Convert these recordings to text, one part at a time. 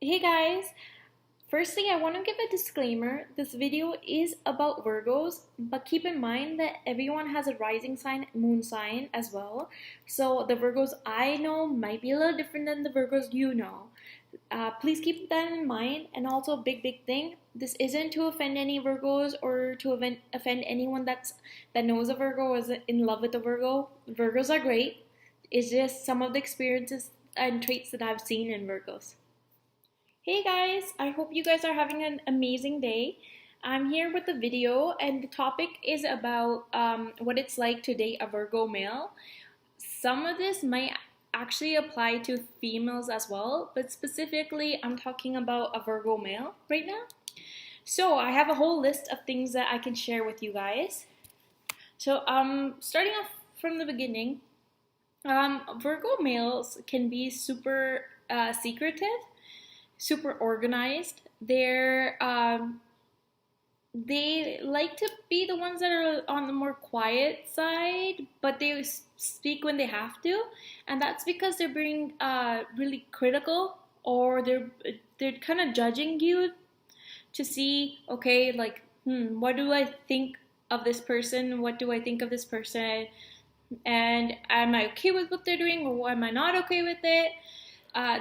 Hey guys, firstly I want to give a disclaimer. This video is about Virgos, but keep in mind that everyone has a rising sign, moon sign as well. So the Virgos I know might be a little different than the Virgos you know. Please keep that in mind. And also, big thing, this isn't to offend any Virgos or to offend anyone that knows a Virgo or is in love with a Virgo. Virgos are great. It's just some of the experiences and traits that I've seen in Virgos. Hey guys, I hope you guys are having an amazing day. I'm here with a video, and the topic is about what it's like to date a Virgo male. Some of this might actually apply to females as well, but specifically, I'm talking about a Virgo male right now. So, I have a whole list of things that I can share with you guys. So, starting off from the beginning, Virgo males can be super secretive, super organized. They like to be the ones that are on the more quiet side, but they speak when they have to, and that's because they're being really critical, or they're kind of judging you to see, okay, like, what do I think of this person? What do I think of this person? And am I okay with what they're doing, or am I not okay with it?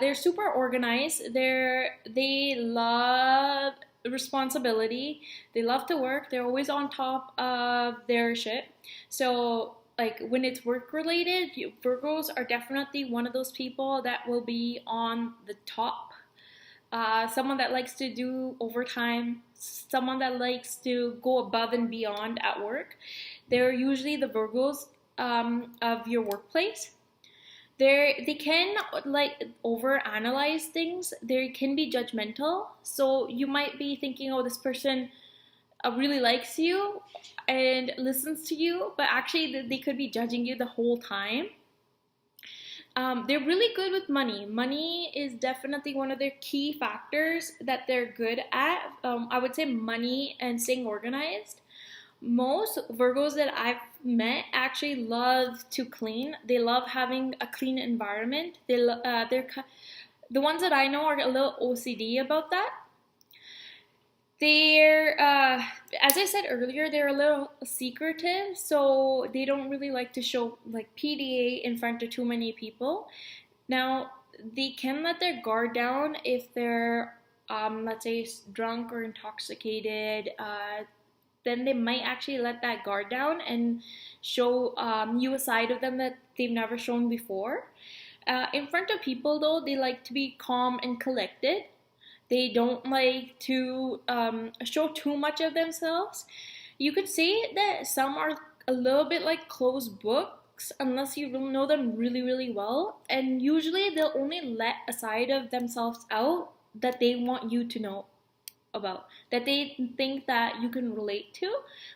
They're super organized. They love responsibility. They love to work. They're always on top of their shit. So, like, when it's work related, Virgos are definitely one of those people that will be on the top. Someone that likes to do overtime, someone that likes to go above and beyond at work. They're usually the Virgos of your workplace. They can like overanalyze things. They can be judgmental. So you might be thinking, oh, this person really likes you and listens to you, but actually they could be judging you the whole time. They're really good with money. Money is definitely one of their key factors that they're good at. I would say money and staying organized. Most Virgos that I've met actually love to clean. They love having a clean environment. They're the ones that I know are a little OCD about that. They're as I said earlier, they're a little secretive, so they don't really like to show like PDA in front of too many people. Now, they can let their guard down if they're let's say drunk or intoxicated. Then they might actually let that guard down and show you a side of them that they've never shown before. In front of people, though, they like to be calm and collected. They don't like to show too much of themselves. You could say that some are a little bit like closed books unless you know them really well. And usually they'll only let a side of themselves out that they want you to know about, that they think that you can relate to,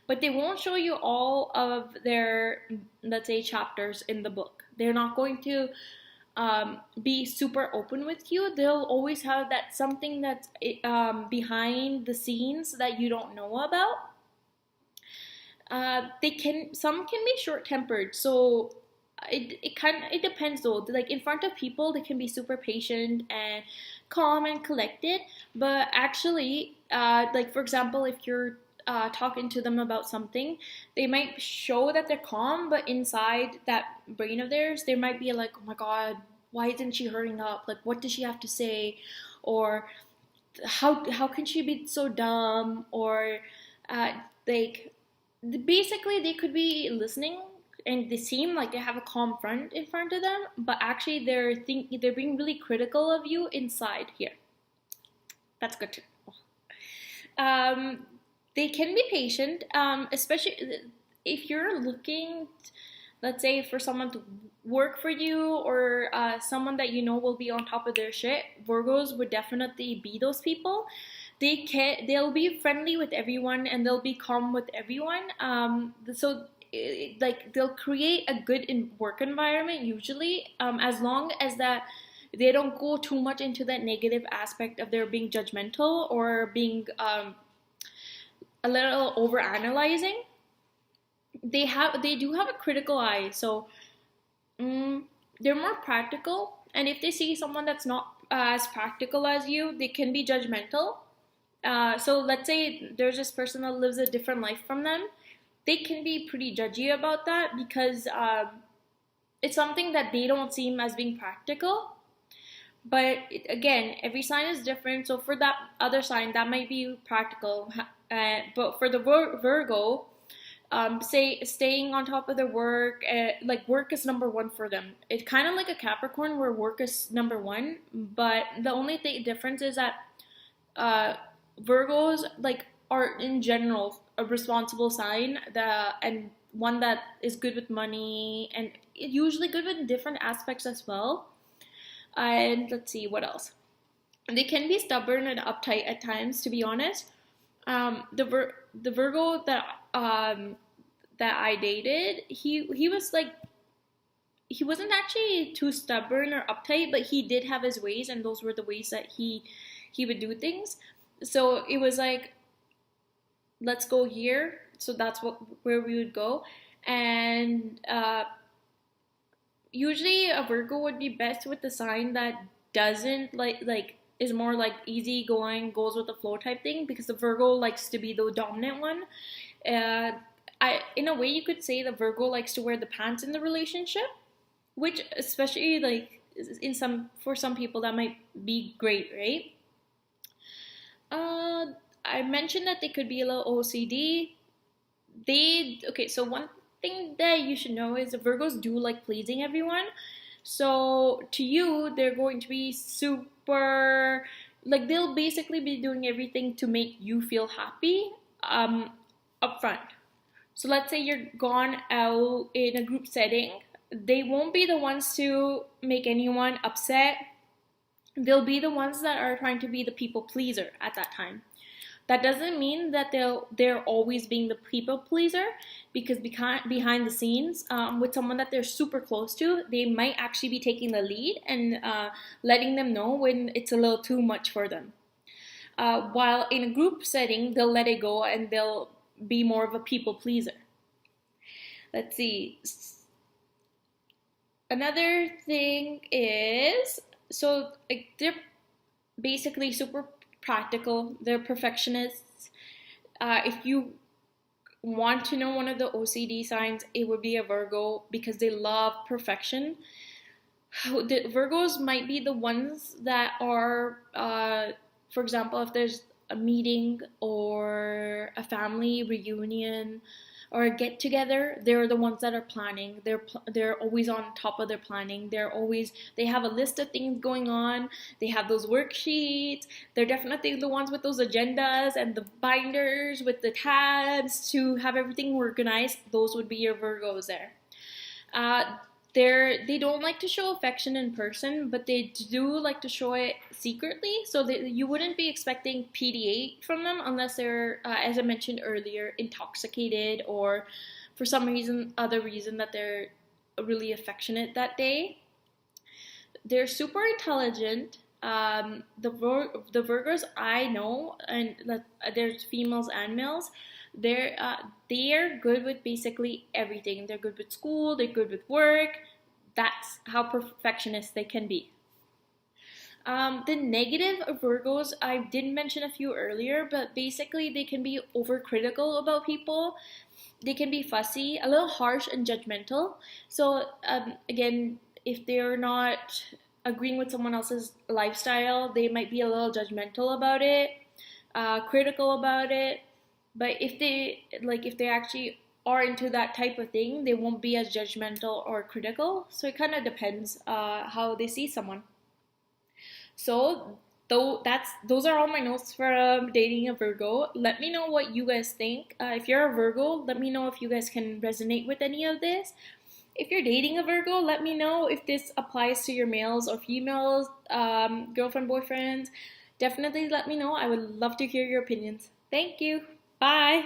but they won't show you all of their, let's say, chapters in the book. They're not going to be super open with you. They'll always have that something that's behind the scenes that you don't know about. Some can be short-tempered, so it depends though. Like in front of people, they can be super patient and calm and collected, but actually, like for example, if you're talking to them about something, they might show that they're calm, but inside that brain of theirs, they might be like, oh my god, why isn't she hurrying up? Like, what does she have to say? Or how can she be so dumb? Or like basically they could be listening and they seem like they have a calm front in front of them, but actually they're being really critical of you inside here. That's good too. They can be patient, especially if you're looking, let's say, for someone to work for you, or someone that you know will be on top of their shit. Virgos would definitely be those people. They'll be friendly with everyone and they'll be calm with everyone. So like they'll create a good work environment usually, as long as that they don't go too much into that negative aspect of their being judgmental or being a little over analyzing. They do have a critical eye, so they're more practical. And if they see someone that's not as practical as you. They can be judgmental. So let's say there's this person that lives a different life from them. They can be pretty judgy about that because it's something that they don't seem as being practical. But again, every sign is different. So for that other sign, that might be practical. But for the Virgo, say staying on top of their work, like work is number one for them. It's kind of like a Capricorn where work is number one. But the only difference is that Virgos like are in general a responsible sign and one that is good with money and usually good with different aspects as well. And let's see what else. They can be stubborn and uptight at times, to be honest. The Virgo that I dated, he was like, he wasn't actually too stubborn or uptight, but he did have his ways, and those were the ways that he would do things. So it was like, let's go here. So that's where we would go, and usually a Virgo would be best with the sign that doesn't like is more like easygoing, goes with the flow type thing, because the Virgo likes to be the dominant one. In a way, you could say the Virgo likes to wear the pants in the relationship, which especially like for some people that might be great, right? I mentioned that they could be a little OCD. So one thing that you should know is the Virgos do like pleasing everyone. So to you, they're going to be super, like they'll basically be doing everything to make you feel happy up front. So let's say you're gone out in a group setting. They won't be the ones to make anyone upset. They'll be the ones that are trying to be the people pleaser at that time. That doesn't mean that they're always being the people pleaser, because behind the scenes, with someone that they're super close to, they might actually be taking the lead and letting them know when it's a little too much for them. While in a group setting, they'll let it go and they'll be more of a people pleaser. Let's see. Another thing is, so like, they're basically super practical. They're perfectionists. If you want to know one of the OCD signs, it would be a Virgo, because they love perfection. The Virgos might be the ones that are, for example, if there's a meeting or a family reunion or a get together, they're the ones that are planning. They're always on top of their planning. They have a list of things going on. They have those worksheets. They're definitely the ones with those agendas and the binders with the tabs to have everything organized. Those would be your Virgos there. They don't like to show affection in person, but they do like to show it secretly. So you wouldn't be expecting PDA from them unless they're, as I mentioned earlier, intoxicated or for some other reason that they're really affectionate that day. They're super intelligent. The Virgos I know, and there's females and males, they're good with basically everything. They're good with school, they're good with work. That's how perfectionist they can be. The negative of Virgos, I did mention a few earlier, but basically they can be overcritical about people. They can be fussy, a little harsh and judgmental. So again, if they're not agreeing with someone else's lifestyle, they might be a little judgmental about it, critical about it. But if they actually are into that type of thing, they won't be as judgmental or critical. So it kind of depends how they see someone. So those are all my notes for dating a Virgo. Let me know what you guys think. If you're a Virgo, let me know if you guys can resonate with any of this. If you're dating a Virgo, let me know if this applies to your males or females, girlfriend, boyfriends. Definitely let me know. I would love to hear your opinions. Thank you. Bye.